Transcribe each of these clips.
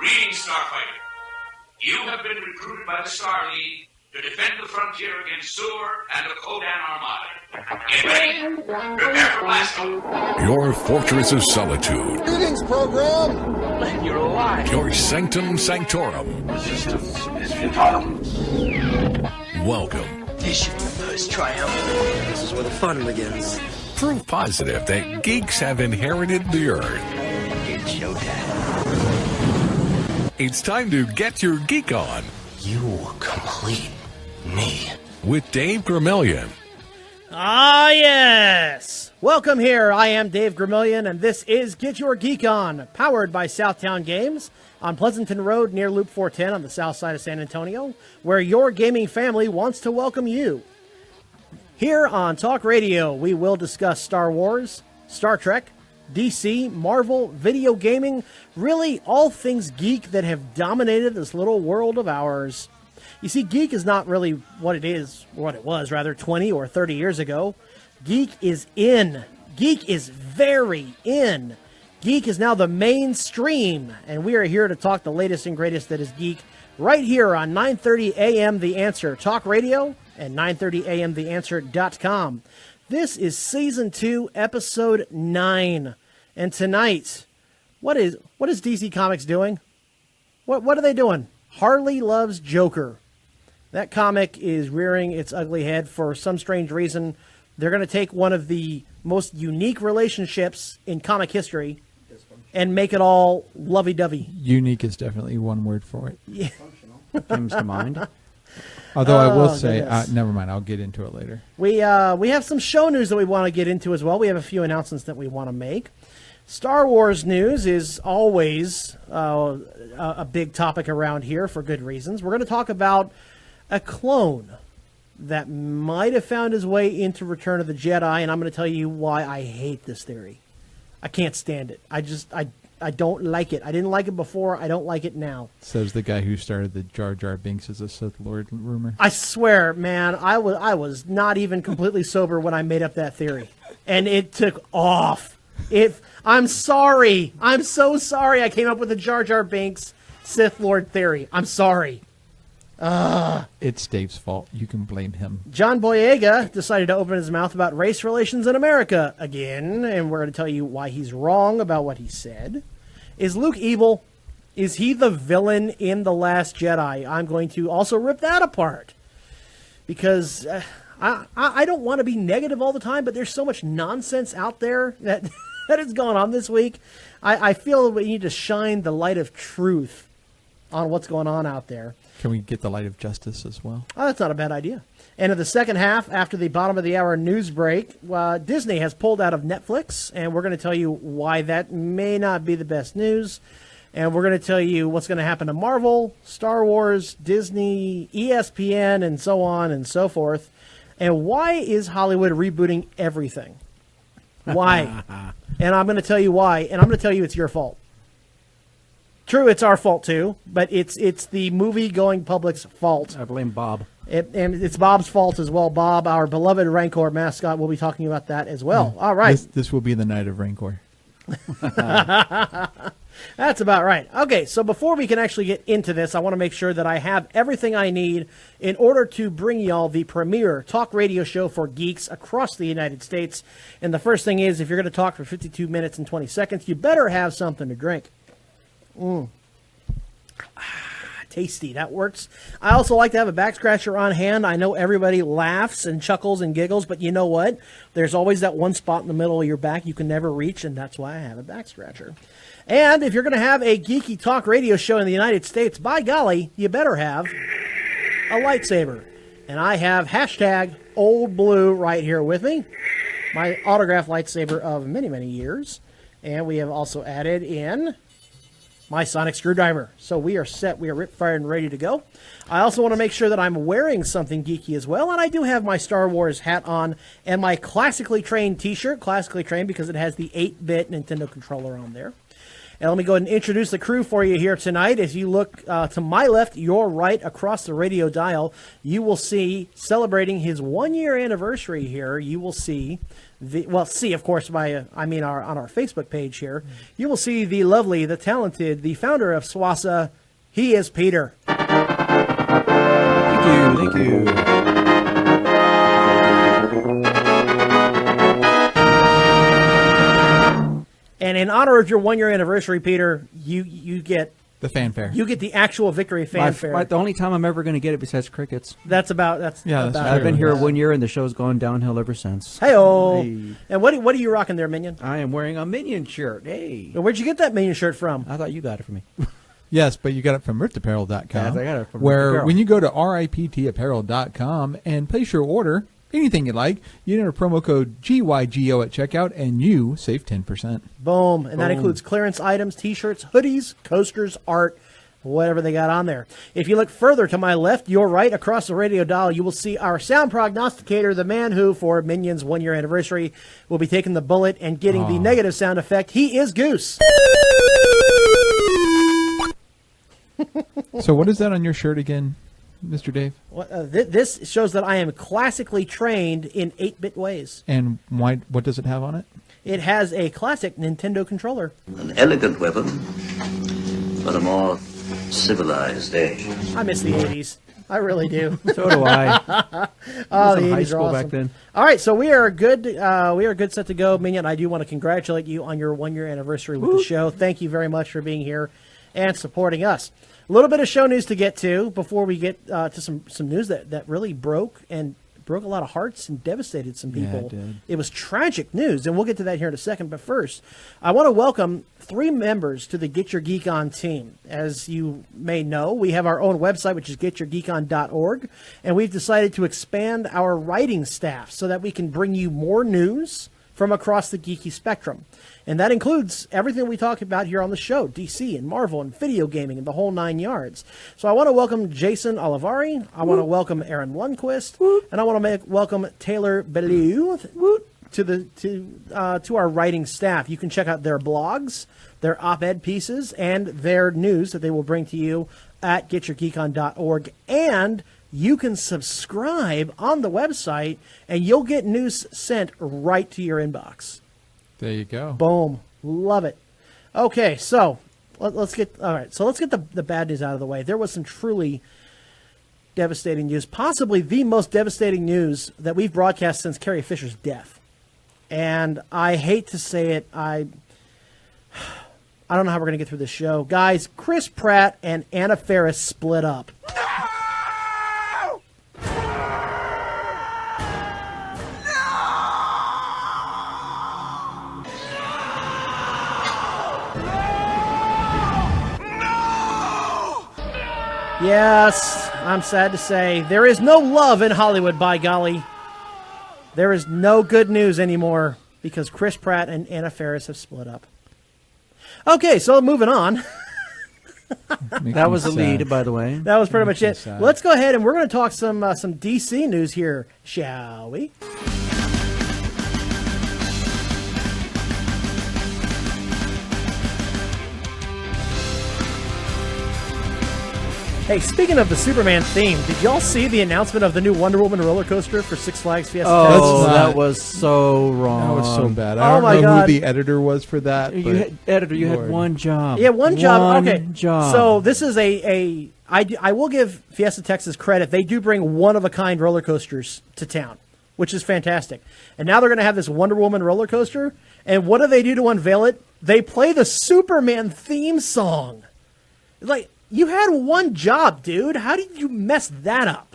Greetings, Starfighter. You have been recruited by the Star League to defend the frontier against Sewer and the Kodan Armada. Get ready. Prepare for blast off. Your fortress of solitude. Greetings, program. Glad you're alive. Your sanctum sanctorum. Resistance is futile. Welcome. This is your first triumph. This is where the fun begins. Proof positive that geeks have inherited the earth. It's showtime. It's time to Get Your Geek On. You complete me. With Dave Gramillion. Ah, yes. Welcome here. I am Dave Gramillion, and this is Get Your Geek On, powered by Southtown Games on Pleasanton Road near Loop 410 on the south side of San Antonio, where your gaming family wants to welcome you. Here on Talk Radio, we will discuss Star Wars, Star Trek, DC, Marvel, video gaming, really all things geek that have dominated this little world of ours. You see, geek is not really what it was, 20 or 30 years ago. Geek is in. Geek is very in. Geek is now the mainstream, and we are here to talk the latest and greatest that is geek right here on 9:30 a.m. The Answer Talk Radio and 9:30 a.m. TheAnswer.com. This is Season 2, Episode 9. And tonight, what is DC Comics doing? What are they doing? Harley Loves Joker. That comic is rearing its ugly head for some strange reason. They're going to take one of the most unique relationships in comic history and make it all lovey-dovey. Unique is definitely one word for it. Yeah. Comes to mind. Although I will say, never mind, I'll get into it later. We have some show news that we want to get into as well. We have a few announcements that we want to make. Star Wars news is always a big topic around here for good reasons. We're going to talk about a clone that might have found his way into Return of the Jedi, and I'm going to tell you why I hate this theory. I can't stand it. I don't like it. I didn't like it before. I don't like it now. Says the guy who started the Jar Jar Binks as a Sith Lord rumor. I swear, man, I was not even completely sober when I made up that theory, and it took off. I'm sorry. I'm so sorry I came up with the Jar Jar Binks Sith Lord theory. I'm sorry. It's Dave's fault. You can blame him. John Boyega decided to open his mouth about race relations in America again, and we're going to tell you why he's wrong about what he said. Is Luke evil? Is he the villain in The Last Jedi? I'm going to also rip that apart, because I don't want to be negative all the time, but there's so much nonsense out there that has gone on this week. I feel we need to shine the light of truth on what's going on out there. Can we get the light of justice as well? Oh, that's not a bad idea. And in the second half, after the bottom of the hour news break, Disney has pulled out of Netflix, and we're going to tell you why that may not be the best news. And we're going to tell you what's going to happen to Marvel, Star Wars, Disney, ESPN, and so on and so forth. And why is Hollywood rebooting everything? Why? And I'm going to tell you why, and I'm going to tell you it's your fault. True, it's our fault too, but it's the movie-going public's fault. I blame Bob. And it's Bob's fault as well. Bob, our beloved Rancor mascot, will be talking about that as well. All right. This will be the night of Rancor. That's about right. Okay, so before we can actually get into this, I want to make sure that I have everything I need in order to bring y'all the premier talk radio show for geeks across the United States. And the first thing is, if you're going to talk for 52 minutes and 20 seconds, you better have something to drink. Tasty. That works. I also like to have a back scratcher on hand. I know everybody laughs and chuckles and giggles, but you know what? There's always that one spot in the middle of your back you can never reach, and that's why I have a back scratcher. And if you're going to have a geeky talk radio show in the United States, by golly, you better have a lightsaber. And I have hashtag Old Blue right here with me, my autographed lightsaber of many, many years. And we have also added in my sonic screwdriver. So we are set. We are rip fired and ready to go. I also want to make sure that I'm wearing something geeky as well. And I do have my Star Wars hat on and my classically trained t-shirt. Classically trained because it has the 8-bit Nintendo controller on there. And let me go ahead and introduce the crew for you here tonight. As you look to my left, your right, across the radio dial, you will see, celebrating his 1-year anniversary here, you will see, of course, on our Facebook page here, you will see the lovely, the talented, the founder of Swassa. He is Peter. Thank you. And in honor of your 1-year anniversary, Peter, you get The fanfare. you get the actual victory fanfare. The only time I'm ever going to get it besides crickets. That's true. I've been here 1 year, and the show's gone downhill ever since. Hey-oh. Hey. And what are you rocking there, Minion? I am wearing a Minion shirt. Hey. Where'd you get that Minion shirt from? I thought you got it for me. Yes, but you got it from RiptApparel.com. Yes, I got it from where RiptApparel. when you go to RIPTapparel.com and place your order, anything you like, you enter promo code GYGO at checkout, and you save 10%. Boom. And that includes clearance items, T-shirts, hoodies, coasters, art, whatever they got on there. If you look further to my left, your right, across the radio dial, you will see our sound prognosticator, the man who, for Minion's 1-year anniversary, will be taking the bullet and getting the negative sound effect. He is Goose. So what is that on your shirt again, Mr. Dave? This shows that I am classically trained in 8-bit ways. And why? What does it have on it? It has a classic Nintendo controller. An elegant weapon, but a more civilized age. I miss the 80s. I really do. So do I. Oh, the high 80s are school awesome. back then. All right, so we are good. We are good set to go. Minion, I do want to congratulate you on your 1-year anniversary with the show. Thank you very much for being here and supporting us. A little bit of show news to get to before we get to some news that really broke a lot of hearts and devastated some people. Yeah, it did. It was tragic news, and we'll get to that here in a second. But first, I want to welcome 3 members to the Get Your Geek On team. As you may know, we have our own website, which is getyourgeekon.org, and we've decided to expand our writing staff so that we can bring you more news from across the geeky spectrum. And that includes everything we talk about here on the show, DC and Marvel and video gaming and the whole 9 yards. So I want to welcome Jason Olivari, I want to welcome Aaron Lundquist, and I want to welcome Taylor Bellew to our writing staff. You can check out their blogs, their op-ed pieces, and their news that they will bring to you at getyourgeekon.org. And you can subscribe on the website, and you'll get news sent right to your inbox. There you go. Boom. Love it. Okay, so let's get the bad news out of the way. There was some truly devastating news, possibly the most devastating news that we've broadcast since Carrie Fisher's death. And I hate to say it, I don't know how we're going to get through this show. Guys, Chris Pratt and Anna Faris split up. Yes, I'm sad to say, there is no love in Hollywood, by golly. There is no good news anymore because Chris Pratt and Anna Faris have split up. Okay, so moving on. That was the lead, by the way. That was pretty much it. sad. Let's go ahead and we're going to talk some DC news here, shall we? Hey, speaking of the Superman theme, did y'all see the announcement of the new Wonder Woman roller coaster for Six Flags Fiesta? Oh, That's that not- was so wrong. That was so bad. Oh I don't my know God. who the editor was for that. You but had, editor, you Lord. had one job. Yeah, one job. Okay, One job. so this is I will give Fiesta Texas credit. They do bring one-of-a-kind roller coasters to town, which is fantastic. And now they're going to have this Wonder Woman roller coaster. And what do they do to unveil it? They play the Superman theme song. Like, you had one job, dude. How did you mess that up?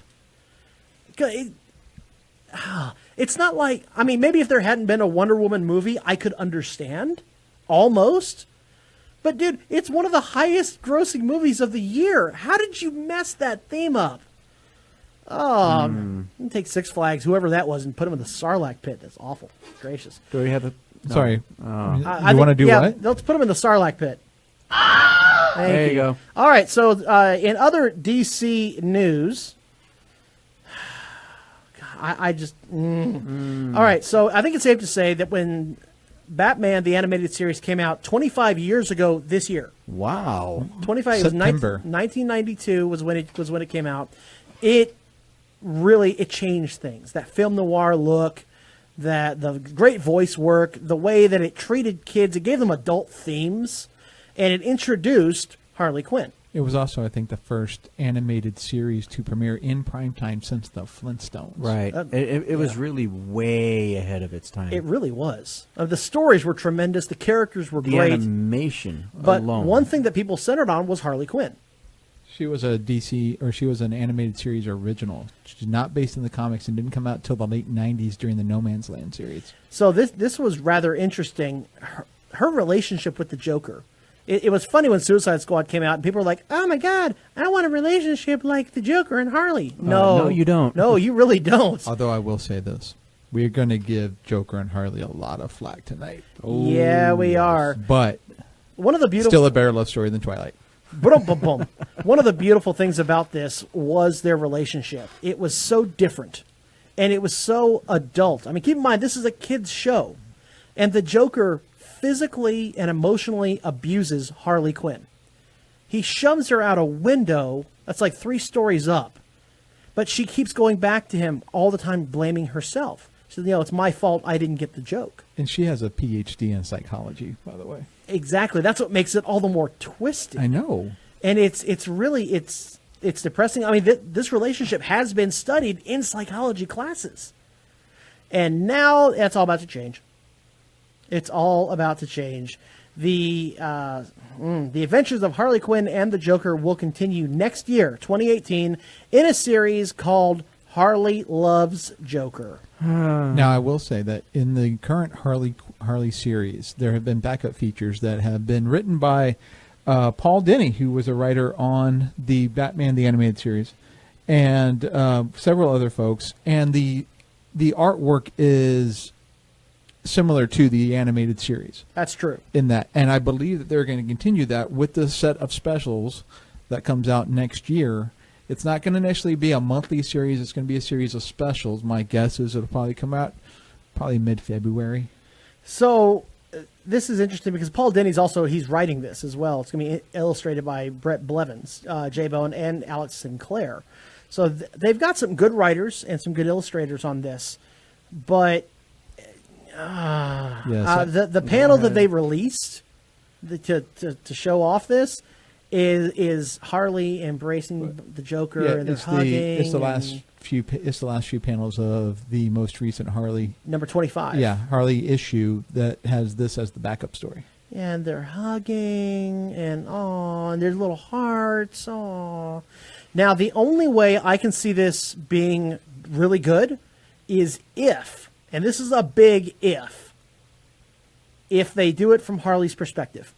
It's not like, I mean, maybe if there hadn't been a Wonder Woman movie, I could understand. Almost. But, dude, it's one of the highest grossing movies of the year. How did you mess that theme up? Oh, take Six Flags, whoever that was, and put him in the Sarlacc pit. That's awful. Gracious. Do we have a... No. Sorry. I You want to think- do yeah, what? Let's put him in the Sarlacc pit. Thank There you go. All right, so in other DC news, I just... All right, so I think it's safe to say that when Batman, the animated series, came out 25 years ago this year. Wow. 25 September. 1992 was when it came out. It changed things. That film noir look, the great voice work, the way that it treated kids, it gave them adult themes, and it introduced Harley Quinn. It was also, I think, the first animated series to premiere in primetime since the Flintstones. Right. It was really way ahead of its time. It really was. The stories were tremendous. The characters were the great. animation But alone. one thing that people centered on was Harley Quinn. She was a DC, or she was an animated series original. She's not based in the comics and didn't come out till the late 90s during the No Man's Land series. So this was rather interesting. Her relationship with the Joker. It was funny when Suicide Squad came out and people were like, oh my God, I want a relationship like the Joker and Harley. No, you don't. No, you really don't. Although I will say this. We're going to give Joker and Harley a lot of flack tonight. Yeah, we are. But One of the beautiful... still a better love story than Twilight. Boom. One of the beautiful things about this was their relationship. It was so different, and it was so adult. I mean, keep in mind, this is a kid's show, and the Joker physically and emotionally abuses Harley Quinn. He shoves her out a window that's like 3 stories up, but she keeps going back to him all the time, blaming herself. She says, it's my fault, I didn't get the joke. And she has a PhD in psychology, by the way. Exactly. That's what makes it all the more twisted. I know. And it's depressing. I mean, this relationship has been studied in psychology classes. And now that's all about to change. It's all about to change. The adventures of Harley Quinn and the Joker will continue next year, 2018, in a series called Harley Loves Joker. Now, I will say that in the current Harley series, there have been backup features that have been written by Paul Denny, who was a writer on the Batman the Animated Series, and several other folks. And the artwork is similar to the animated series. That's true. In that, and I believe that they're going to continue that with the set of specials that comes out next year. It's not going to necessarily be a monthly series. It's going to be a series of specials. My guess is it'll probably come out mid-February. So this is interesting because Paul Denny's he's writing this as well. It's going to be illustrated by Brett Blevins, J-Bone, and Alex Sinclair. So they've got some good writers and some good illustrators on this. But the panel that they released to show off this is Harley embracing the Joker and they're hugging. It's the last few panels of the most recent Harley number 25. Yeah, Harley issue that has this as the backup story. And they're hugging and there's little hearts. Now the only way I can see this being really good is if, and this is a big if they do it from Harley's perspective.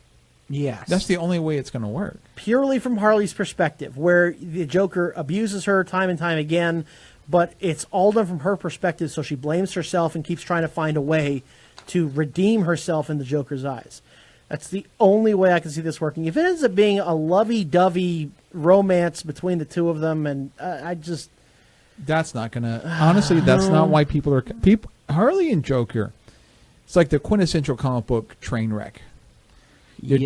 Yes. That's the only way it's going to work. Purely from Harley's perspective, where the Joker abuses her time and time again, but it's all done from her perspective, so she blames herself and keeps trying to find a way to redeem herself in the Joker's eyes. That's the only way I can see this working. If it ends up being a lovey-dovey romance between the two of them, and That's not going to... Honestly, that's not why people are... Harley and Joker, it's like the quintessential comic book train wreck. You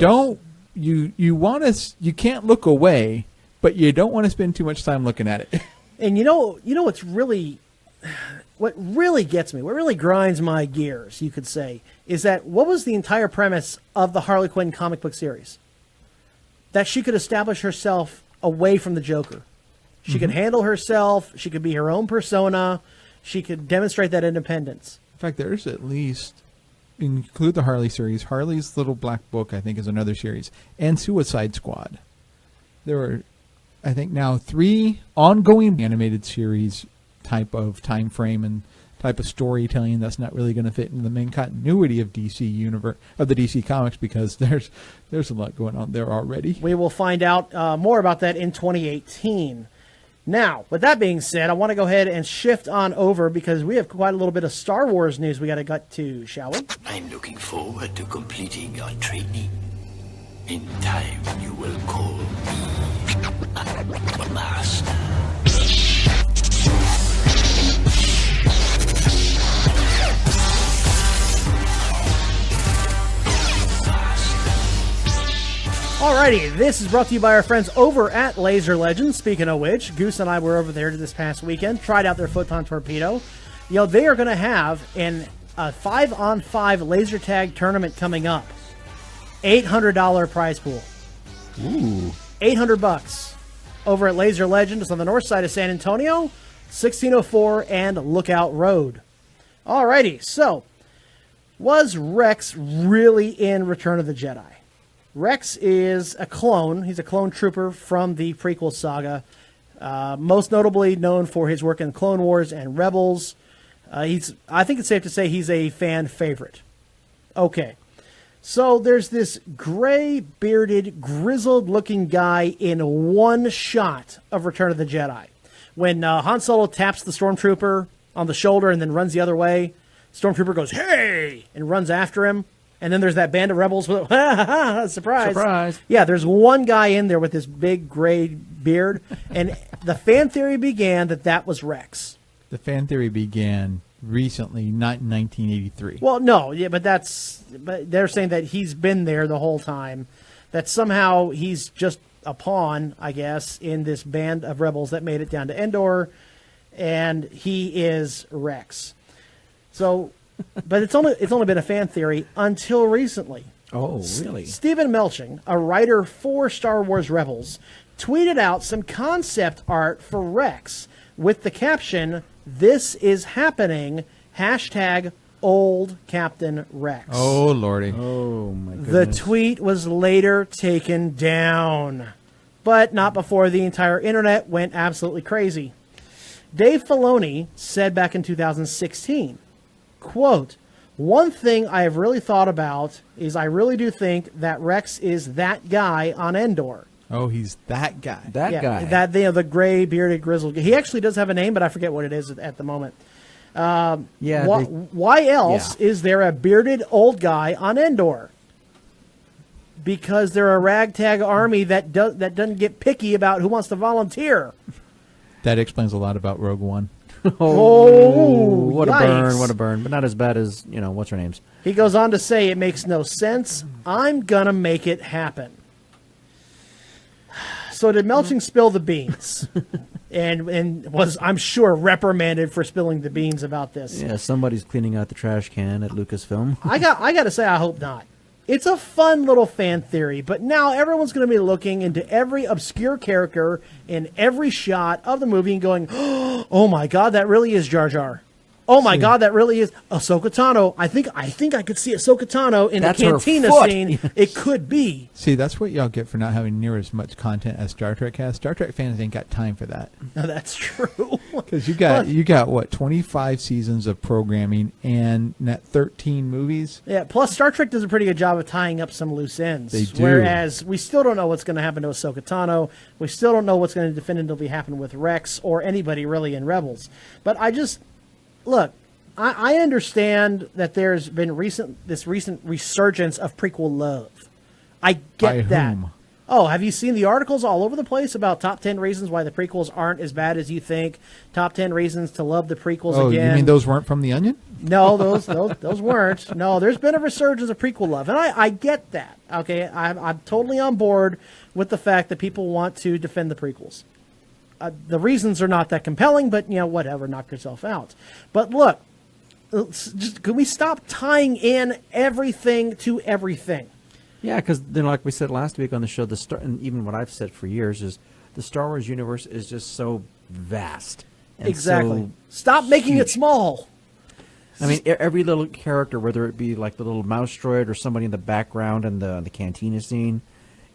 can't look away, but you don't want to spend too much time looking at it. And what really gets me, what really grinds my gears, you could say, is that what was the entire premise of the Harley Quinn comic book series? That she could establish herself away from the Joker. She could handle herself. She could be her own persona. She could demonstrate that independence. In fact, there's at least... include the Harley series. Harley's Little Black Book, I think, is another series. And Suicide Squad. There are, I think, now 3 ongoing animated series type of time frame and type of storytelling that's not really going to fit into the main continuity of DC universe, of the DC comics, because there's a lot going on there already. We will find out more about that in 2018. Now, with that being said, I want to go ahead and shift on over because we have quite a little bit of Star Wars news we got to get to, shall we? I'm looking forward to completing your training. In time, you will call me Master. Alrighty, this is brought to you by our friends over at Laser Legends. Speaking of which, Goose and I were over there this past weekend, tried out their Photon Torpedo. You know, they are going to have a 5-on-5 laser tag tournament coming up. $800 prize pool. Ooh. $800 over at Laser Legend. It's on the north side of San Antonio, 1604 and Lookout Road. Alrighty, so was Rex really in Return of the Jedi? Rex is a clone. He's a clone trooper from the prequel saga, most notably known for his work in Clone Wars and Rebels. I think it's safe to say he's a fan favorite. Okay. So there's this gray, bearded, grizzled-looking guy in one shot of Return of the Jedi. When Han Solo taps the Stormtrooper on the shoulder and then runs the other way, Stormtrooper goes, "Hey!" and runs after him. And then there's that band of rebels with surprise. Surprise. Yeah, there's one guy in there with this big gray beard. And the fan theory began that was Rex. The fan theory began recently, not in 1983. Well, no, yeah, but they're saying that he's been there the whole time, that somehow he's just a pawn, I guess, in this band of rebels that made it down to Endor, and he is Rex. So, but it's only been a fan theory until recently. Oh, really? Stephen Melching, a writer for Star Wars Rebels, tweeted out some concept art for Rex with the caption, "This is happening, #old Captain Rex." Oh, Lordy. Oh, my goodness. The tweet was later taken down, but not before the entire internet went absolutely crazy. Dave Filoni said back in 2016, quote, "One thing I have really thought about is I really do think that Rex is that guy on Endor." Oh, he's that guy. That guy. That the gray bearded grizzled. He actually does have a name, but I forget what it is at the moment. Why else is there a bearded old guy on Endor? Because they're a ragtag army that doesn't get picky about who wants to volunteer. That explains a lot about Rogue One. What yikes. a burn, what a burn. But not as bad as, what's her name's? He goes on to say, "It makes no sense. I'm gonna make it happen." So did Melching spill the beans? and was, I'm sure, reprimanded for spilling the beans about this. Yeah, somebody's cleaning out the trash can at Lucasfilm. I got to say, I hope not. It's a fun little fan theory, but now everyone's going to be looking into every obscure character in every shot of the movie and going, "Oh my God, that really is Jar Jar. Oh my God, that really is Ahsoka Tano. I think I could see Ahsoka Tano in That's the her cantina foot." scene. It could be." See, that's what y'all get for not having near as much content as Star Trek has. Star Trek fans ain't got time for that. No, that's true. Because you got what, 25 seasons of programming and 13 movies. Yeah. Plus, Star Trek does a pretty good job of tying up some loose ends. They do. Whereas we still don't know what's going to happen to Ahsoka Tano. We still don't know what's going to definitively happen with Rex or anybody really in Rebels. But look. I understand that there's been this recent resurgence of prequel love. I get By that. whom? Oh, have you seen the articles all over the place about top 10 reasons why the prequels aren't as bad as you think? Top 10 reasons to love the prequels again. Oh, you mean those weren't from The Onion? No, those weren't. No, there's been a resurgence of prequel love, and I get that. Okay, I'm totally on board with the fact that people want to defend the prequels. The reasons are not that compelling, but whatever, knock yourself out. But look. Can we stop tying in everything to everything? Yeah, because like we said last week on the show, and even what I've said for years is the Star Wars universe is just so vast. And exactly. So stop making huge. it small. I mean, every little character, whether it be like the little mouse droid or somebody in the background in the cantina scene,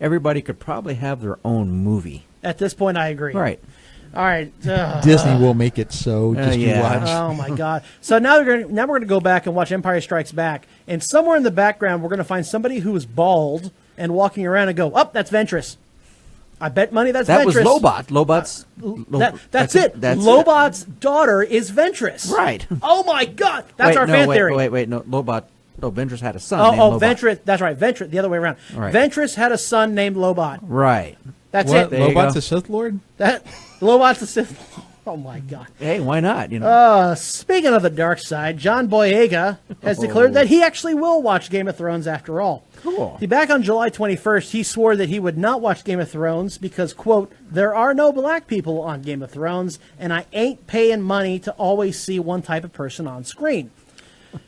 everybody could probably have their own movie. At this point, I agree. Right. All right. Disney will make it so. Just you yeah. watch. Oh my God! So now we're going to go back and watch Empire Strikes Back, and somewhere in the background we're going to find somebody who is bald and walking around and go, "Oh, that's Ventress." I bet money that's that Ventress. That was Lobot. That's it. Lobot's daughter is Ventress. Right. Oh my God! That's our fan theory. Wait. No, Lobot. No, Ventress had a son. Oh, named Lobot. Ventress. That's right. Ventress. The other way around. Right. Ventress had a son named Lobot. Right. That's What? it. Lobot's a Sith Lord? Lobot's a Sith. Oh my God! Hey, why not? Speaking of the dark side, John Boyega has declared that he actually will watch Game of Thrones after all. Cool. Back on July 21st, he swore that he would not watch Game of Thrones because, quote, there are no black people on Game of Thrones, and I ain't paying money to always see one type of person on screen.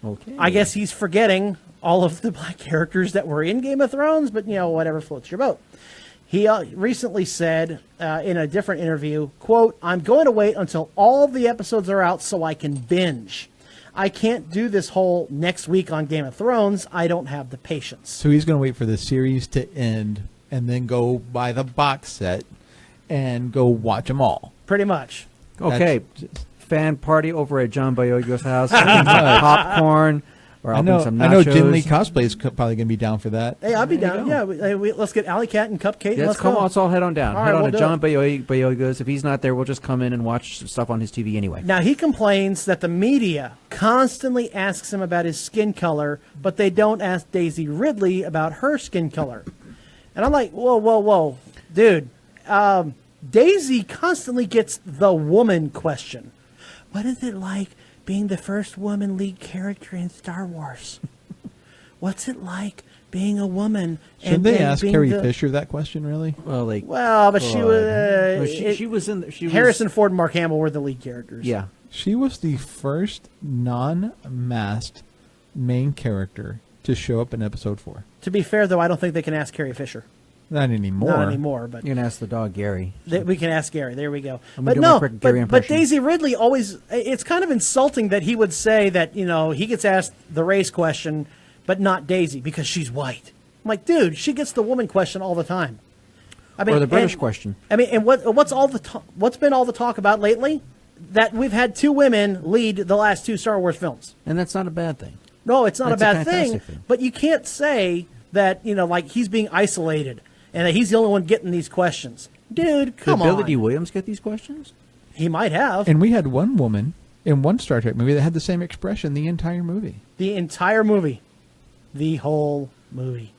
Okay. I guess he's forgetting all of the black characters that were in Game of Thrones, but, whatever floats your boat. He recently said in a different interview, quote, I'm going to wait until all the episodes are out so I can binge. I can't do this whole next week on Game of Thrones. I don't have the patience. So he's going to wait for the series to end and then go buy the box set and go watch them all. Pretty much. Okay. Fan party over at John Boyega's house. Popcorn. Or I know Jim Lee Cosplay is probably going to be down for that. Hey, I'll be down. Yeah, let's get Alley Cat and Cupcake. Let's come on. Let's all head on down. All head right, on to John Boyega's. If he's not there, we'll just come in and watch stuff on his TV anyway. Now, he complains that the media constantly asks him about his skin color, but they don't ask Daisy Ridley about her skin color. And I'm like, whoa. Dude, Daisy constantly gets the woman question. What is it like being the first woman lead character in Star Wars? What's it like being a woman? Shouldn't they ask Carrie Fisher that question, really? Well, but she was... she was in... Harrison Ford and Mark Hamill were the lead characters. Yeah. She was the first non-masked main character to show up in Episode 4. To be fair, though, I don't think they can ask Carrie Fisher. Not anymore. Not anymore, but... You can ask the dog, Gary. We can ask Gary. There we go. But Daisy Ridley always... It's kind of insulting that he would say that, he gets asked the race question, but not Daisy, because she's white. I'm like, dude, she gets the woman question all the time. Or the British question. And what's been all the talk about lately? That we've had 2 women lead the last 2 Star Wars films. And that's not a bad thing. No, it's not That's a a bad fantastic thing. thing. But you can't say that, like he's being isolated and that he's the only one getting these questions. Dude, come on. Did Billy D. Williams get these questions? He might have. And we had one woman in one Star Trek movie that had the same expression the entire movie. The entire movie. The whole movie.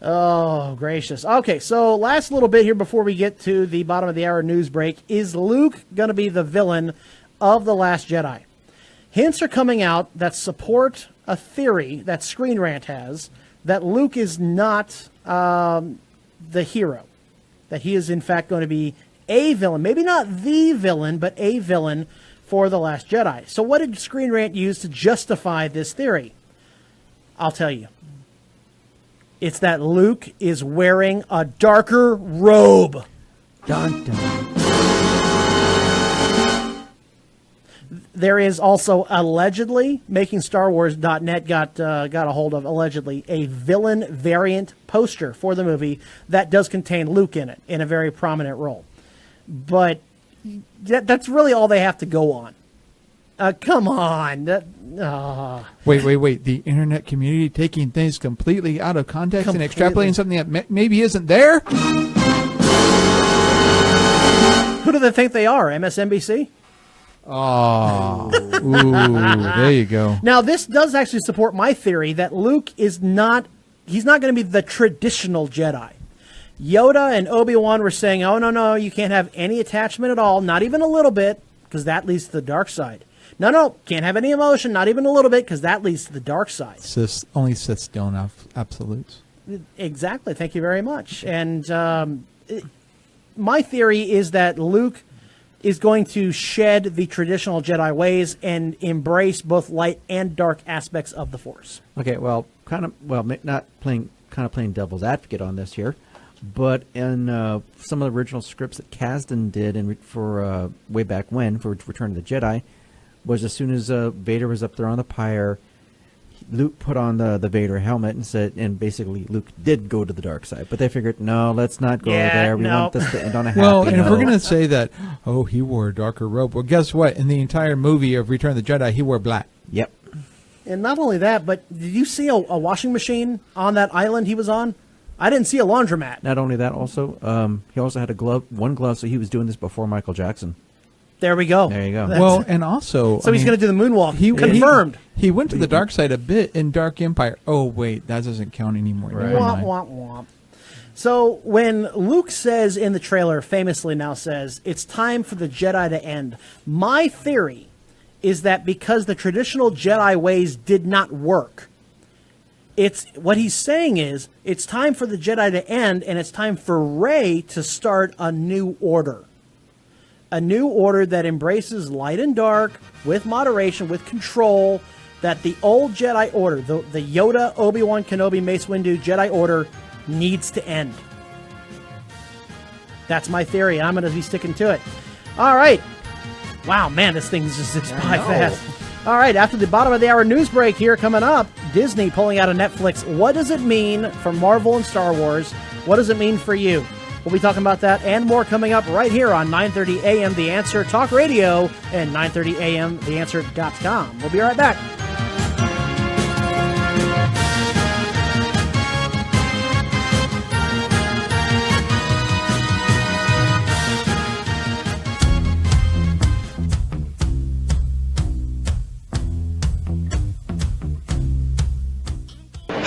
Oh, gracious. Okay, so last little bit here before we get to the bottom of the hour news break. Is Luke going to be the villain of The Last Jedi? Hints are coming out that support a theory that Screen Rant has that Luke is not the hero. That he is, in fact, going to be a villain. Maybe not the villain, but a villain for The Last Jedi. So what did Screen Rant use to justify this theory? I'll tell you. It's that Luke is wearing a darker robe. Dun, dun. There is also allegedly, MakingStarWars.net got a hold of, allegedly, a villain variant poster for the movie that does contain Luke in it, in a very prominent role. But that's really all they have to go on. Come on. Wait. The internet community taking things completely out of context and extrapolating something that maybe isn't there? Who do they think they are? MSNBC? Oh, ooh, there you go. Now, this does actually support my theory that Luke is not, he's not going to be the traditional Jedi. Yoda and Obi-Wan were saying, oh, no, you can't have any attachment at all, not even a little bit, because that leads to the dark side. No, can't have any emotion, not even a little bit, because that leads to the dark side. Only Siths don't have absolutes. Exactly. Thank you very much. And my theory is that Luke is going to shed the traditional Jedi ways and embrace both light and dark aspects of the Force. Okay, not playing devil's advocate on this here, but in some of the original scripts that Kasdan did for way back when for Return of the Jedi, was as soon as Vader was up there on the pyre, Luke put on the Vader helmet and basically Luke did go to the dark side. But they figured, no, let's not go there. We want this to end on a happy note. And if we're going to say that, he wore a darker robe, well, guess what? In the entire movie of Return of the Jedi, he wore black. Yep. And not only that, but did you see a washing machine on that island he was on? I didn't see a laundromat. Not only that, also, he also had one glove, so he was doing this before Michael Jackson. There we go. There you go. Well, and also... So he's going to do the moonwalk. Confirmed. He went to the dark side a bit in Dark Empire. Oh, wait, that doesn't count anymore. Right. Womp, womp, womp. So when Luke says in the trailer, famously now says, it's time for the Jedi to end, my theory is that because the traditional Jedi ways did not work, it's what he's saying is it's time for the Jedi to end, and it's time for Rey to start a new order. A new order that embraces light and dark with moderation, with control, that the old Jedi Order, the Yoda, Obi-Wan Kenobi, Mace Windu Jedi Order needs to end. That's my theory. I'm going to be sticking to it. All right. Wow, man, this thing's just zips by fast. All right, after the bottom of the hour news break here coming up, Disney pulling out of Netflix. What does it mean for Marvel and Star Wars? What does it mean for you? We'll be talking about that and more coming up right here on 9:30 a.m. The Answer Talk Radio and 9:30 a.m. TheAnswer.com. We'll be right back.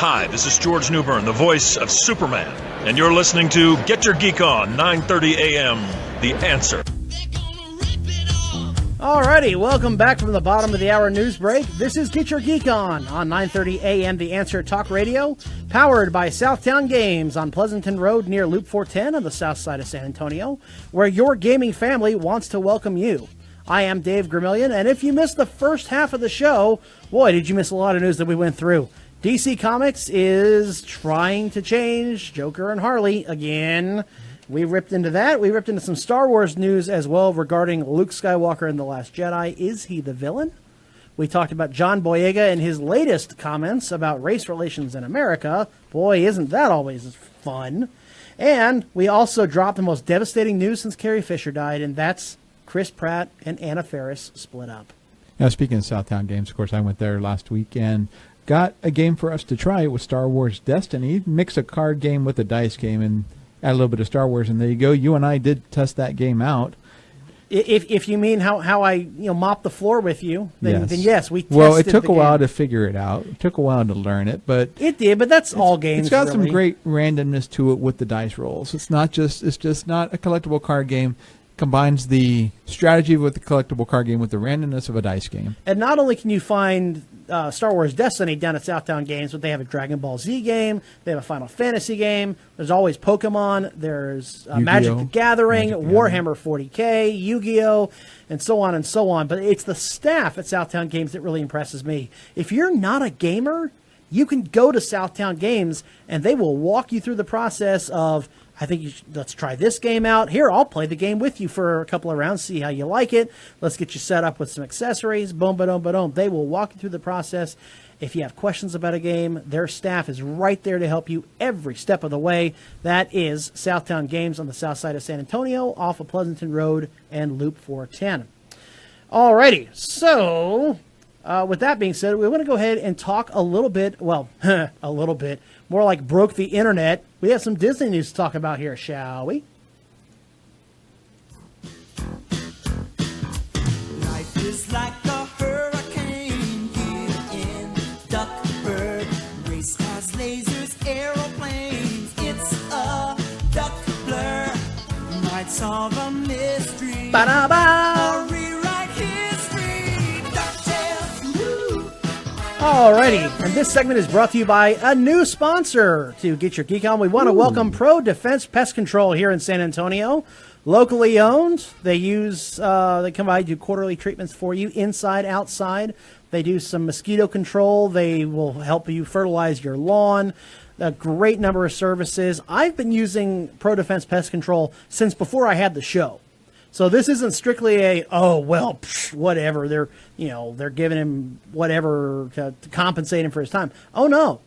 Hi, this is George Newbern, the voice of Superman, and you're listening to Get Your Geek On, 9:30 a.m. The Answer. Alrighty, welcome back from the bottom of the hour news break. This is Get Your Geek On 9:30 a.m. The Answer Talk Radio, powered by Southtown Games on Pleasanton Road near Loop 410 on the south side of San Antonio, where your gaming family wants to welcome you. I am Dave Gramillion, and if you missed the first half of the show, boy, did you miss a lot of news that we went through. DC Comics is trying to change Joker and Harley again. We ripped into that. We ripped into some Star Wars news as well regarding Luke Skywalker and The Last Jedi. Is he the villain? We talked about John Boyega and his latest comments about race relations in America. Boy, isn't that always fun. And we also dropped the most devastating news since Carrie Fisher died, and that's Chris Pratt and Anna Faris split up. Now, speaking of Southtown Games, of course, I went there last week and got a game for us to try. It was Star Wars Destiny. Mix a card game with a dice game and add a little bit of Star Wars, and there you go. You and I did test that game out. If you mean how I mopped the floor with you, then yes, we tested. Well, it took a while to figure it out. It took a while to learn it, but it did. But that's all games. It's got really. some great randomness to it with the dice rolls. It's just not a collectible card game. Combines the strategy with the collectible card game with the randomness of a dice game. And not only can you find Star Wars Destiny down at Southtown Games, but they have a Dragon Ball Z game, they have a Final Fantasy game, there's always Pokemon, there's Magic the Gathering, Warhammer 40K, Yu-Gi-Oh!, and so on and so on. But it's the staff at Southtown Games that really impresses me. If you're not a gamer, you can go to Southtown Games and they will walk you through the process of, I think let's try this game out. Here, I'll play the game with you for a couple of rounds, see how you like it. Let's get you set up with some accessories. Boom, ba-dum, ba-dum. They will walk you through the process. If you have questions about a game, their staff is right there to help you every step of the way. That is Southtown Games on the south side of San Antonio, off of Pleasanton Road and Loop 410. Alrighty, so with that being said, we want to go ahead and talk a little bit, well, a little bit, more like broke the internet. We have some Disney news to talk about here, shall we? Life is like a hurricane, get in, duck, bird, race cars, lasers, aeroplanes. It's a duck blur, might solve a mystery. Ba-da-ba! Or rewrite history, DuckTales. Woo! Alrighty, and this segment is brought to you by a new sponsor to Get Your Geek On. We want to welcome Pro Defense Pest Control here in San Antonio. Locally owned. They come by, do quarterly treatments for you, inside, outside. They do some mosquito control. They will help you fertilize your lawn. A great number of services. I've been using Pro Defense Pest Control since before I had the show. So this isn't strictly whatever. They're giving him whatever to compensate him for his time. Oh no,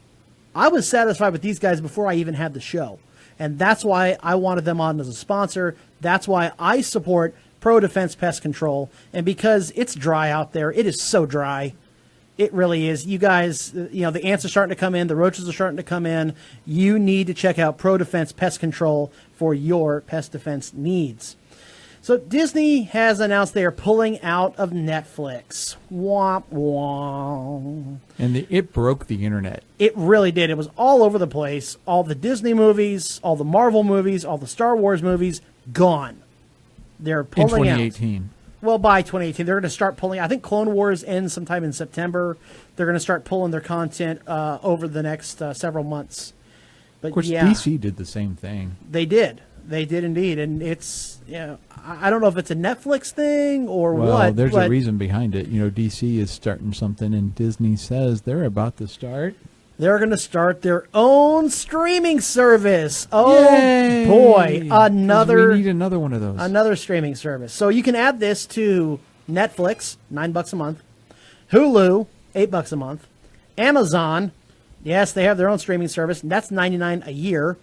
I was satisfied with these guys before I even had the show, and that's why I wanted them on as a sponsor. That's why I support Pro Defense Pest Control, and because it's dry out there, it is so dry. It really is. You guys, the ants are starting to come in. The roaches are starting to come in. You need to check out Pro Defense Pest Control for your pest defense needs. So Disney has announced they are pulling out of Netflix. Womp womp. And it broke the internet. It really did. It was all over the place. All the Disney movies, all the Marvel movies, all the Star Wars movies, gone. They're pulling in out. 2018. Well, by 2018, they're going to start pulling. I think Clone Wars ends sometime in September. They're going to start pulling their content over the next several months. But Of course, yeah, DC did the same thing. They did. They did indeed. And it's, I don't know if it's a Netflix thing or Well, what. there's a reason behind it. DC is starting something, and Disney says they're about to start. They're going to start their own streaming service. Oh, Yay! boy. We Another need another one of those. Another streaming service. So you can add this to Netflix, $9 a month. Hulu, $8 a month. Amazon, yes, they have their own streaming service, and that's $99 a year.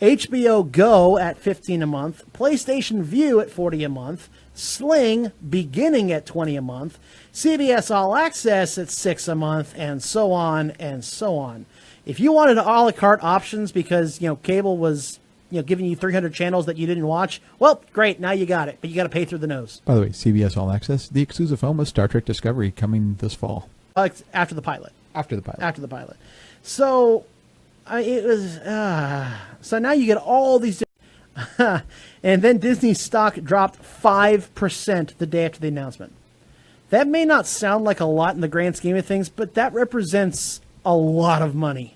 HBO Go at $15 a month. PlayStation Vue at $40 a month. Sling beginning at $20 a month. CBS All Access at $6 a month, and so on and so on. If you wanted a la carte options because cable was giving you 300 channels that you didn't watch, well, great, now you got it, but you got to pay through the nose. By the way, CBS All Access, the exclusive home of Star Trek Discovery, coming this fall. It's after the pilot. After the pilot. So it was. So now you get all these. And then Disney's stock dropped 5% the day after the announcement. That may not sound like a lot in the grand scheme of things, but that represents a lot of money.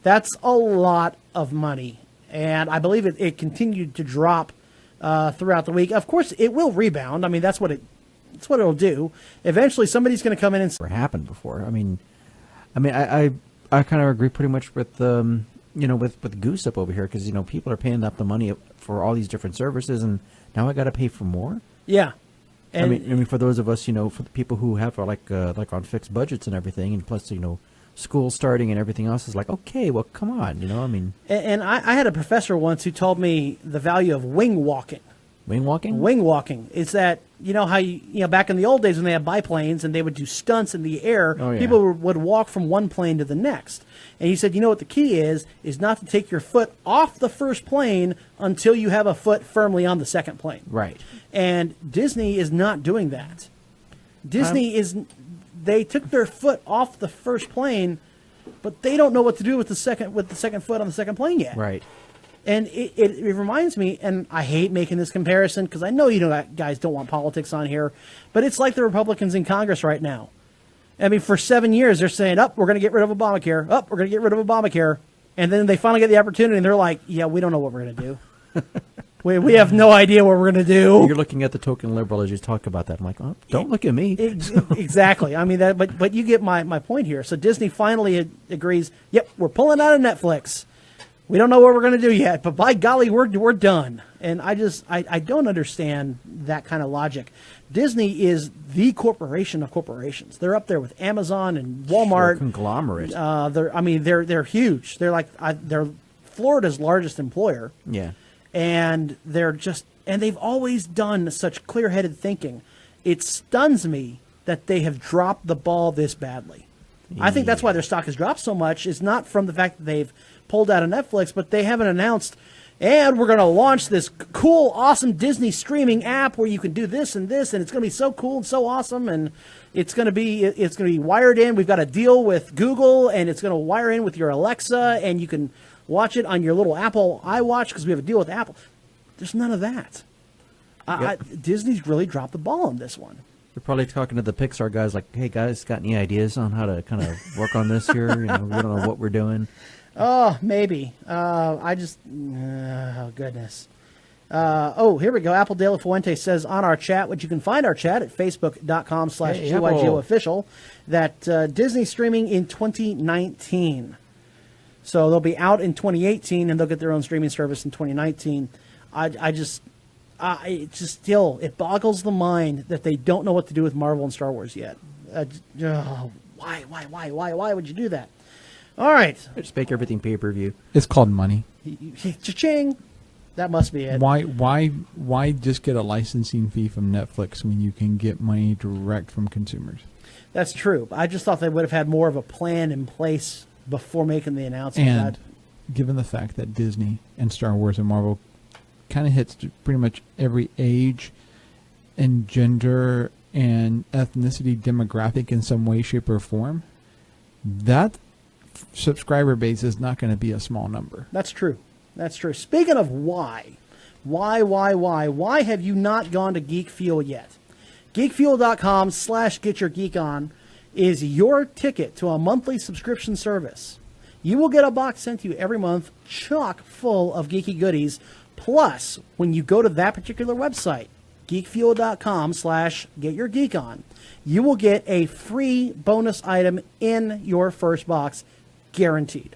That's a lot of money. And I believe it continued to drop throughout the week. Of course, it will rebound. I mean, that's what it'll do. Eventually, somebody's going to come in and... Never happened before. I mean, I kind of agree pretty much with with Goose up over here because people are paying up the money for all these different services, and now I got to pay for more. Yeah. And I mean, for those of us, for the people who have like on fixed budgets and everything, and plus school starting and everything else is like, okay, well, come on, And I had a professor once who told me the value of wing walking. Wing walking? Wing walking is that, how back in the old days when they had biplanes and they would do stunts in the air, people would walk from one plane to the next. And he said, what the key is not to take your foot off the first plane until you have a foot firmly on the second plane. Right. And Disney is not doing that. They took their foot off the first plane, but they don't know what to do with the second foot on the second plane yet. Right. And it reminds me, and I hate making this comparison because I know guys don't want politics on here, but it's like the Republicans in Congress right now. I mean, for 7 years, they're saying, we're going to get rid of Obamacare. We're going to get rid of Obamacare. And then they finally get the opportunity, and they're like, yeah, we don't know what we're going to do. we have no idea what we're going to do. You're looking at the token liberal as you talk about that. I'm like, oh, don't look at me. Exactly. I mean, but you get my point here. So Disney finally agrees, yep, we're pulling out of Netflix. We don't know what we're going to do yet, but by golly, we're done. And I don't understand that kind of logic. Disney is the corporation of corporations. They're up there with Amazon and Walmart. Sure, conglomerate. They're huge. They're Florida's largest employer. Yeah. And they've always done such clear-headed thinking. It stuns me that they have dropped the ball this badly. Yeah. I think that's why their stock has dropped so much. Is not from the fact that they've pulled out of Netflix, but they haven't announced, and we're going to launch this cool, awesome Disney streaming app where you can do this, and it's going to be so cool and so awesome, and it's going to be wired in. We've got a deal with Google, and it's going to wire in with your Alexa, and you can watch it on your little Apple iWatch because we have a deal with Apple. There's none of that. Yep. Disney's really dropped the ball on this one. They're probably talking to the Pixar guys like, hey, guys, got any ideas on how to kind of work on this here? We don't know what we're doing. Oh, maybe. Oh, goodness. Here we go. Apple De La Fuente says on our chat, which you can find our chat at facebook.com/GYGOofficial, that Disney streaming in 2019. So they'll be out in 2018 and they'll get their own streaming service in 2019. It boggles the mind that they don't know what to do with Marvel and Star Wars yet. Why would you do that? All right. Just make everything pay-per-view. It's called money. Cha-ching. That must be it. Why just get a licensing fee from Netflix when you can get money direct from consumers? That's true. I just thought they would have had more of a plan in place before making the announcement. And given the fact that Disney and Star Wars and Marvel kind of hits pretty much every age and gender and ethnicity demographic in some way, shape, or form, that subscriber base is not going to be a small number. That's true. That's true. Speaking of why have you not gone to Geek Fuel yet? GeekFuel.com/GetYourGeekOn is your ticket to a monthly subscription service. You will get a box sent to you every month, chock full of geeky goodies. Plus, when you go to that particular website, GeekFuel.com/GetYourGeekOn, you will get a free bonus item in your first box, guaranteed.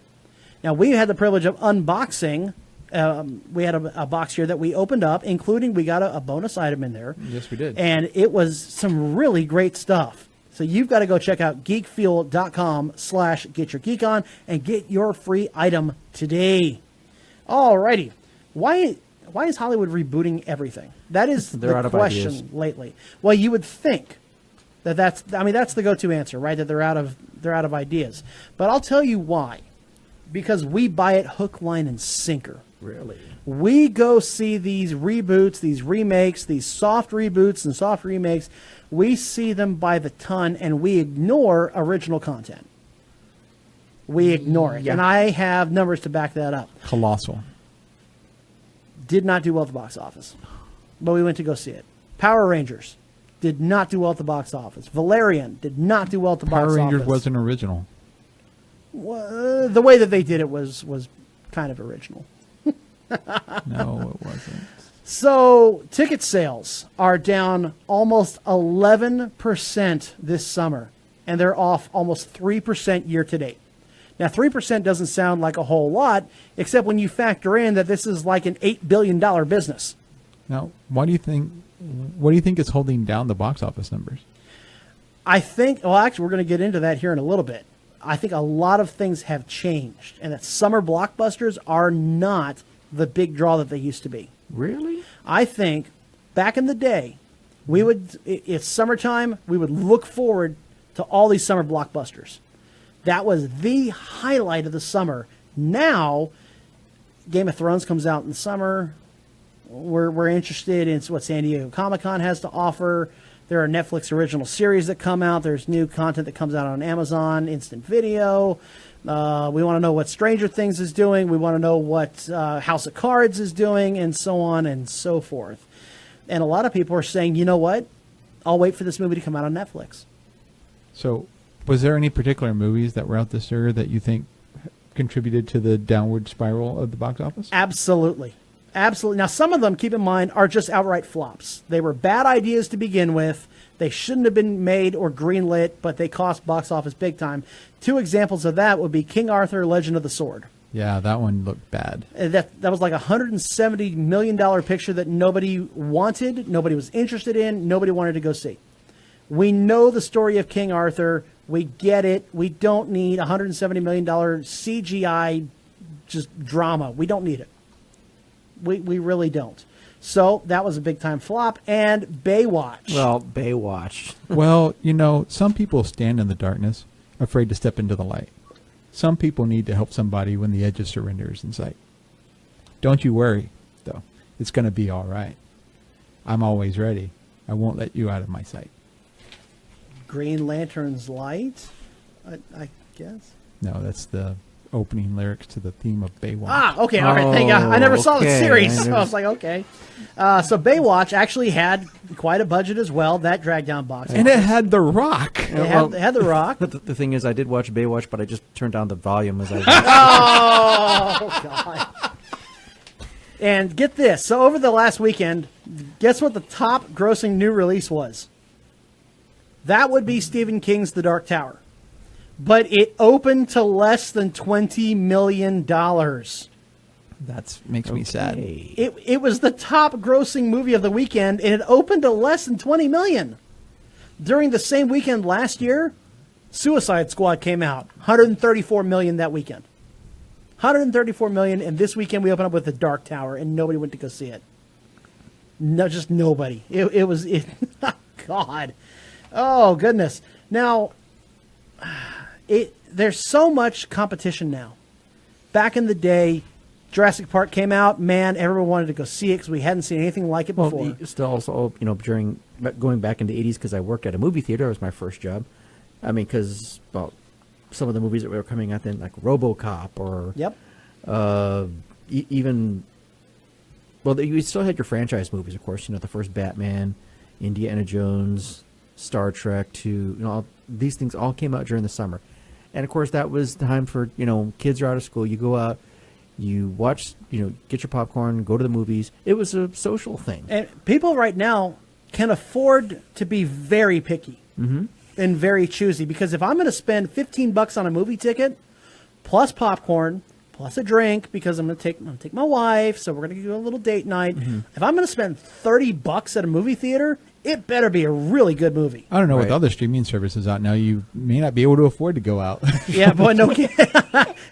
Now, we had the privilege of unboxing. We had a box here that we opened up, including we got a bonus item in there. Yes, we did. And it was some really great stuff. So you've got to go check out geekfuel.com/GetYourGeekOn and get your free item today. Alrighty. Why is Hollywood rebooting everything? That is the question lately. Well, you would think that's the go-to answer, right? That they're out of ideas. But I'll tell you why. Because we buy it hook, line, and sinker. Really? We go see these reboots, these remakes, these soft reboots and soft remakes. We see them by the ton, and we ignore original content. We ignore it. Yeah. And I have numbers to back that up. Colossal. Did not do well at the box office, but we went to go see it. Power Rangers did not do well at the box office. Valerian did not do well at the box office. Power Rangers wasn't original. The way that they did it was kind of original. No, it wasn't. So ticket sales are down almost 11% this summer, and they're off almost 3% year to date. Now, 3% doesn't sound like a whole lot, except when you factor in that this is like an $8 billion business. Now, what do you think is holding down the box office numbers? I think, well, actually, we're going to get into that here in a little bit. I think a lot of things have changed, and that summer blockbusters are not the big draw that they used to be. Really? I think back in the day, it's summertime, we would look forward to all these summer blockbusters. That was the highlight of the summer. Now, Game of Thrones comes out in the summer. We're interested in what San Diego Comic-Con has to offer. There are Netflix original series that come out. There's new content that comes out on Amazon Instant Video. We want to know what Stranger Things is doing. We want to know what House of Cards is doing, and so on and so forth. And a lot of people are saying, you know what? I'll wait for this movie to come out on Netflix. So, was there any particular movies that were out this year that you think contributed to the downward spiral of the box office? Absolutely. Absolutely. Now, some of them, keep in mind, are just outright flops. They were bad ideas to begin with. They shouldn't have been made or greenlit, but they cost box office big time. Two examples of that would be King Arthur, Legend of the Sword. Yeah, that one looked bad. That was like a $170 million picture that nobody wanted, nobody was interested in, nobody wanted to go see. We know the story of King Arthur. We get it. We don't need $170 million CGI just drama. We don't need it. We really don't. So that was a big time flop. And Baywatch. Well, Baywatch. Well, some people stand in the darkness, afraid to step into the light. Some people need to help somebody when the edge of surrender is in sight. Don't you worry, though. It's going to be all right. I'm always ready. I won't let you out of my sight. Green Lantern's Light, I guess. No, that's the opening lyrics to the theme of Baywatch. Ah, okay, all right. Thank God. I never saw the series, so I was like, okay. So Baywatch actually had quite a budget as well. That dragged down box office. And it had The Rock. It had The Rock. The thing is, I did watch Baywatch, but I just turned down the volume as I Oh, God. And get this. So over the last weekend, guess what the top grossing new release was? That would be Stephen King's The Dark Tower. But it opened to less than $20 million. That makes me sad. It was the top grossing movie of the weekend, and it opened to less than $20 million. During the same weekend last year, Suicide Squad came out. $134 million that weekend. $134 million, and this weekend we opened up with The Dark Tower, and nobody went to go see it. No, just nobody. It was God. Oh, goodness. Now, there's so much competition now. Back in the day, Jurassic Park came out, man, everyone wanted to go see it because we hadn't seen anything like it before. Well, still also, during going back into the 80s, because I worked at a movie theater. It was my first job. I mean, because some of the movies that were coming out then, like RoboCop or even, well, you still had your franchise movies, of course. The first Batman, Indiana Jones, Star Trek 2. All these things all came out during the summer, and of course that was time for kids are out of school. You go out. You watch, get your popcorn, go to the movies. It was a social thing. And people right now can afford to be very picky and very choosy, because if I'm going to spend $15 on a movie ticket, plus popcorn, plus a drink, because I'm going to take my wife, so we're going to do a little date night. If I'm going to spend $30 at a movie theater, it better be a really good movie. I don't know, with other streaming services out now, you may not be able to afford to go out. Yeah, but no kidding.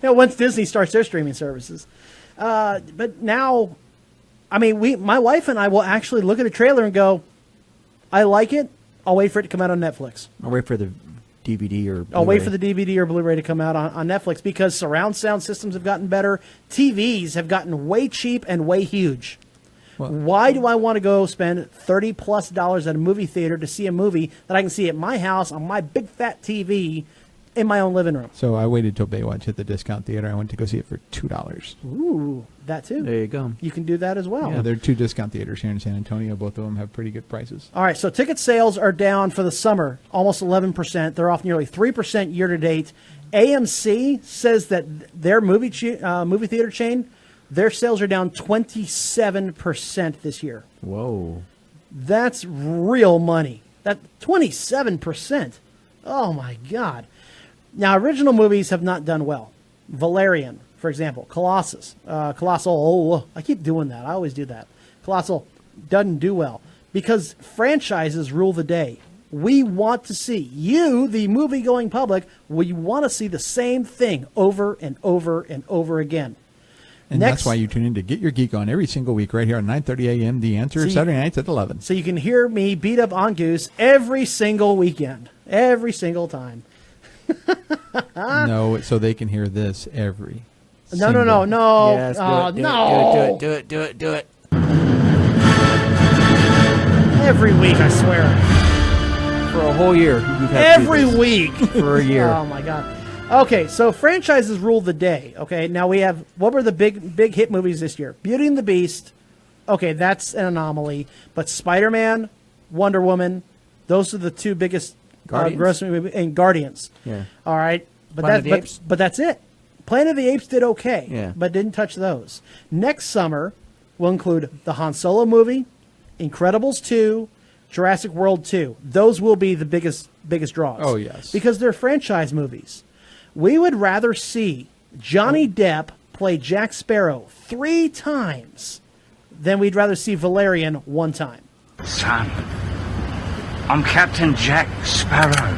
Once Disney starts their streaming services. But now, I mean, my wife and I will actually look at a trailer and go, I like it. I'll wait for it to come out on Netflix. I'll wait for the DVD or Blu-ray. I'll wait for the DVD or Blu-ray to come out on Netflix, because surround sound systems have gotten better. TVs have gotten way cheap and way huge. Well, why do I want to go spend $30+ at a movie theater to see a movie that I can see at my house on my big fat TV in my own living room? So I waited till Baywatch hit the discount theater. I went to go see it for $2. Ooh, that too. There you go. You can do that as well. Yeah, there are 2 discount theaters here in San Antonio. Both of them have pretty good prices. All right, so ticket sales are down for the summer, almost 11%. They're off nearly 3% year to date. AMC says that their movie theater chain, their sales are down 27% this year. Whoa. That's real money. That 27%. Oh, my God. Now, original movies have not done well. Valerian, for example. Colossal. I keep doing that. I always do that. Colossal doesn't do well because franchises rule the day. We want to see, you, the movie-going public, we want to see the same thing over and over and over again. And that's why you tune in to Get Your Geek On every single week right here at 9:30 a.m. The Answer, Saturday nights at 11. So you can hear me beat up on Goose every single weekend. Every single time. No, so they can hear this every No. Yes, no. Do it. Every week, I swear. For a whole year. We've had Every week. For a year. Oh, my God. Okay, so franchises rule the day. Okay, now we have, what were the big hit movies this year? Beauty and the Beast. Okay, that's an anomaly. But Spider-Man, Wonder Woman, those are the 2 biggest gross movies. And Guardians. Yeah. All right. But that's it. Planet of the Apes did okay, but didn't touch those. Next summer, we'll include the Han Solo movie, Incredibles 2, Jurassic World 2. Those will be the biggest draws. Oh, yes. Because they're franchise movies. We would rather see Johnny Depp play Jack Sparrow 3 times than we'd rather see Valerian 1 time. Son, I'm Captain Jack Sparrow.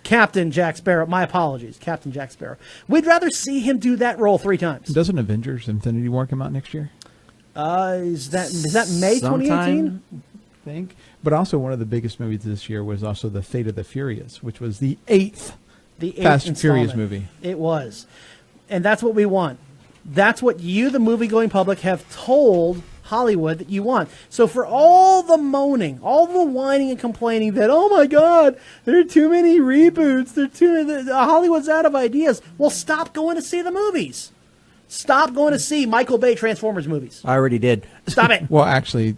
Captain Jack Sparrow. My apologies. Captain Jack Sparrow. We'd rather see him do that role 3 times. Doesn't Avengers Infinity War come out next year? Is that May 2018? I think. But also one of the biggest movies this year was also The Fate of the Furious, which was the 8th Fast and Furious movie. It was. And that's what we want. That's what you, the movie-going public, have told Hollywood that you want. So for all the moaning, all the whining and complaining that, oh my God, there are too many reboots, Hollywood's out of ideas. Well, stop going to see the movies. Stop going to see Michael Bay Transformers movies. I already did. Stop it. Well, actually,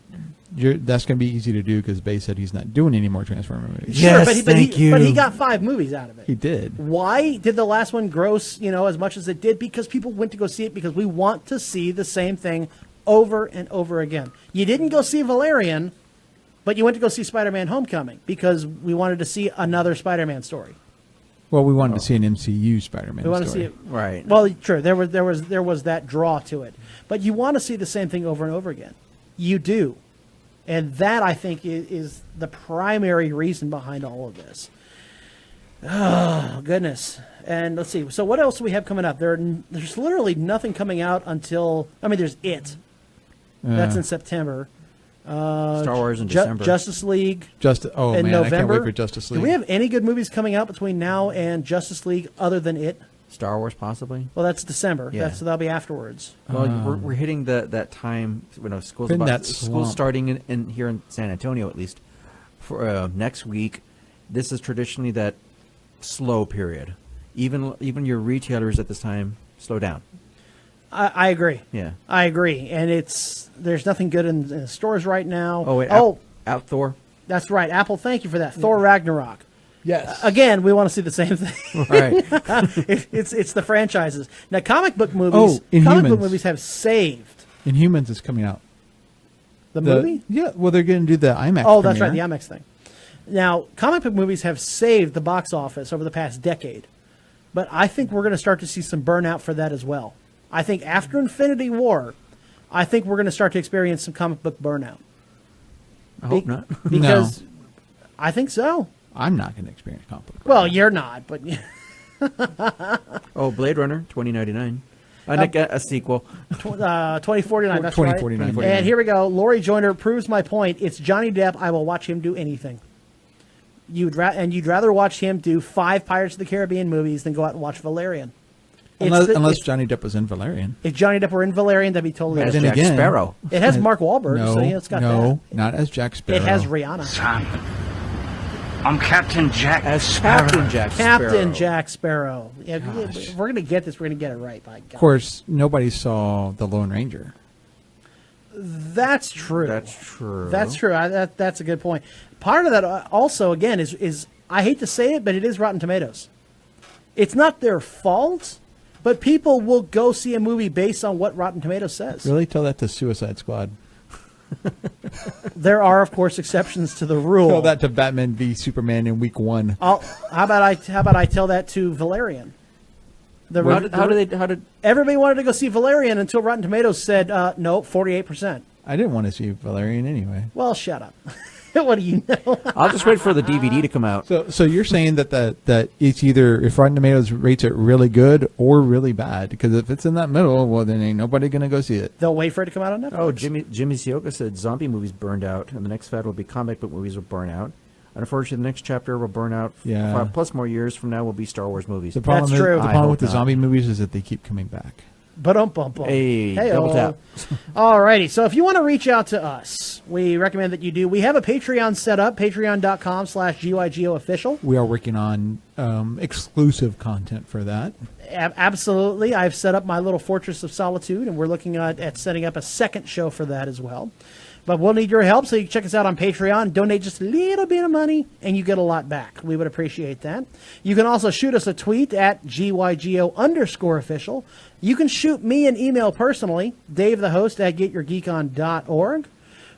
that's going to be easy to do because Bay said he's not doing any more Transformer movies. Yes, sure, but he got 5 movies out of it. He did. Why did the last one gross, as much as it did? Because people went to go see it because we want to see the same thing over and over again. You didn't go see Valerian, but you went to go see Spider-Man Homecoming because we wanted to see another Spider-Man story. Well, we wanted to see an MCU Spider-Man story. We want to see it. Right. Well, sure, there was that draw to it. But you want to see the same thing over and over again. You do. And that, I think, is the primary reason behind all of this. Oh, goodness. And let's see. So what else do we have coming up? There's literally nothing coming out until, there's It. That's in September. Star Wars in December. Justice League in November. I can't wait for Justice League. Do we have any good movies coming out between now and Justice League other than It? Star Wars, possibly. Well, that's December. Yeah. That'll be afterwards. Well, we're hitting that time. School's school's starting in here in San Antonio, at least for next week. This is traditionally that slow period. Even your retailers at this time slow down. I agree. Yeah, I agree. And there's nothing good in the stores right now. Oh, wait, out Thor. That's right. Apple, thank you for that. Thor Ragnarok. Yes. Again, we want to see the same thing. Right. It's the franchises. Now, comic book movies. Comic book movies have saved. Inhumans is coming out. The movie? Yeah. Well, they're going to do the IMAX. Oh, that's premiere. right. The IMAX thing. Now, comic book movies have saved the box office over the past decade, but I think we're going to start to see some burnout for that as well. I think after Infinity War, I think we're going to start to experience some comic book burnout. I hope not. Because I think so. I'm not going to experience comic book burnout. Well, you're not, but Oh, Blade Runner 2099. A sequel. 2049. That's 2049. right. And here we go. Lori Joyner proves my point. It's Johnny Depp. I will watch him do anything. You'd rather watch him do 5 Pirates of the Caribbean movies than go out and watch Valerian. Unless Johnny Depp was in Valerian. If Johnny Depp were in Valerian, that'd be totally As different. Jack Sparrow. It has Mark Wahlberg, so it's got that. Not as Jack Sparrow. It has Rihanna. Son, I'm Captain Jack Sparrow. Captain Jack Sparrow. Captain Jack Sparrow. Yeah, if we're going to get this, we're going to get it right. By God. Of course, nobody saw The Lone Ranger. That's true. That's true. That's true. That's a good point. Part of that also, again, is I hate to say it, but it is Rotten Tomatoes. It's not their fault, but people will go see a movie based on what Rotten Tomatoes says. Really? Tell that to Suicide Squad. There are, of course, exceptions to the rule. Tell that to Batman v Superman in week 1. How about I tell that to Valerian? How did Everybody wanted to go see Valerian until Rotten Tomatoes said no, 48%. I didn't want to see Valerian anyway. Well, shut up. What do you know? I'll just wait for the DVD to come out. So you're saying that it's either if Rotten Tomatoes rates it really good or really bad, because if it's in that middle, well, then ain't nobody gonna go see it. They'll wait for it to come out on Netflix. Oh, Jimmy Sioka said zombie movies burned out, and the next fad will be comic book movies will burn out. And unfortunately, the next chapter will burn out. 5+ more years from now will be Star Wars movies. The problem That's true. The problem with the zombie movies is that they keep coming back. Hey, double tap. Alrighty, so if you want to reach out to us, we recommend that you do. We have a Patreon set up, patreon.com/GYGO official. We are working on exclusive content for that. Absolutely. I've set up my little Fortress of Solitude, and we're looking at setting up a second show for that as well. But we'll need your help, so you can check us out on Patreon. Donate just a little bit of money, and you get a lot back. We would appreciate that. You can also shoot us a tweet at GYGO_official. You can shoot me an email personally, Dave the host at getyourgeekon.org.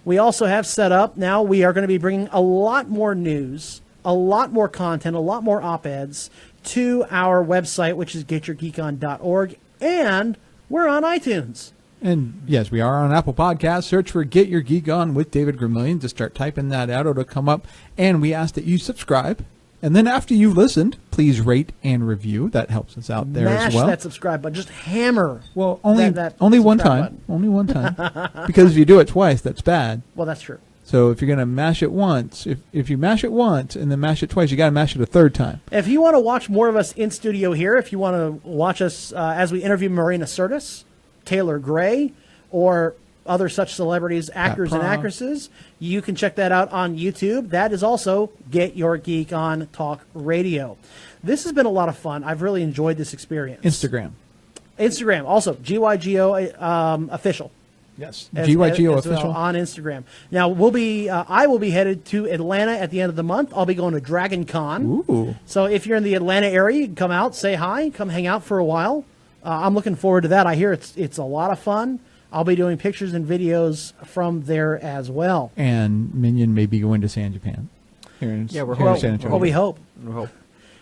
We also have set up, now we are going to be bringing a lot more news, a lot more content, a lot more op-eds to our website, which is getyourgeekon.org, and we're on iTunes. And yes, we are on Apple Podcasts. Search for Get Your Geek On with David Gramillion. Just start typing that out. It'll come up. And we ask that you subscribe. And then after you've listened, please rate and review. That helps us out there as well. Mash that subscribe button. Just hammer. Well, only one time. Button. Only one time. Because if you do it twice, that's bad. Well, that's true. So if you're going to mash it once, if you mash it once and then mash it twice, you got to mash it a third time. If you want to watch more of us in studio here, if you want to watch us as we interview Marina Sirtis, Taylor Gray, or other such celebrities, actors, and actresses, you can check that out on YouTube. That is also Get Your Geek On Talk Radio. This has been a lot of fun. I've really enjoyed this experience. Instagram, also GYGO official. Yes, GYGO official on Instagram. Now I will be headed to Atlanta at the end of the month. I'll be going to Dragon Con. Ooh. So if you're in the Atlanta area, you can come out, say hi, come hang out for a while. I'm looking forward to that. I hear it's a lot of fun. I'll be doing pictures and videos from there as well. And Minion may be going to San Japan. San Antonio. Well, we hope.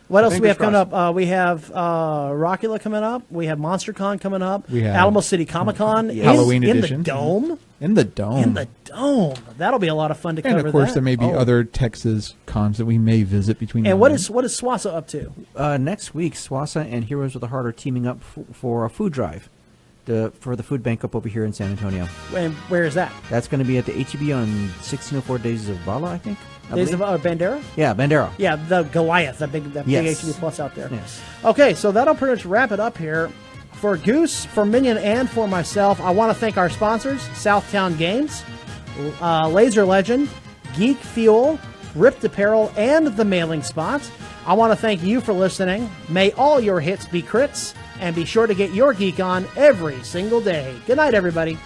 What else do we have coming up? We have Rockula coming up. We have MonsterCon coming up. We have Alamo City Comic Con Halloween edition. In the Dome. In the Dome. That'll be a lot of fun to cover. And of course, there may be other Texas cons that we may visit between. And what is Swassa up to? Next week, Swassa and Heroes with a Heart are teaming up for a food drive. for the food bank up over here in San Antonio. And where is that? That's going to be at the HEB on 1604 Days of Vala, I think. Days of Bandera? Yeah, Bandera. Yeah, the Goliath, that big HEB Plus out there. Yes. Okay, so that'll pretty much wrap it up here. For Goose, for Minion, and for myself, I want to thank our sponsors, Southtown Games, Laser Legend, Geek Fuel, Ripped Apparel, and The Mailing Spot. I want to thank you for listening. May all your hits be crits, and be sure to get your geek on every single day. Good night, everybody.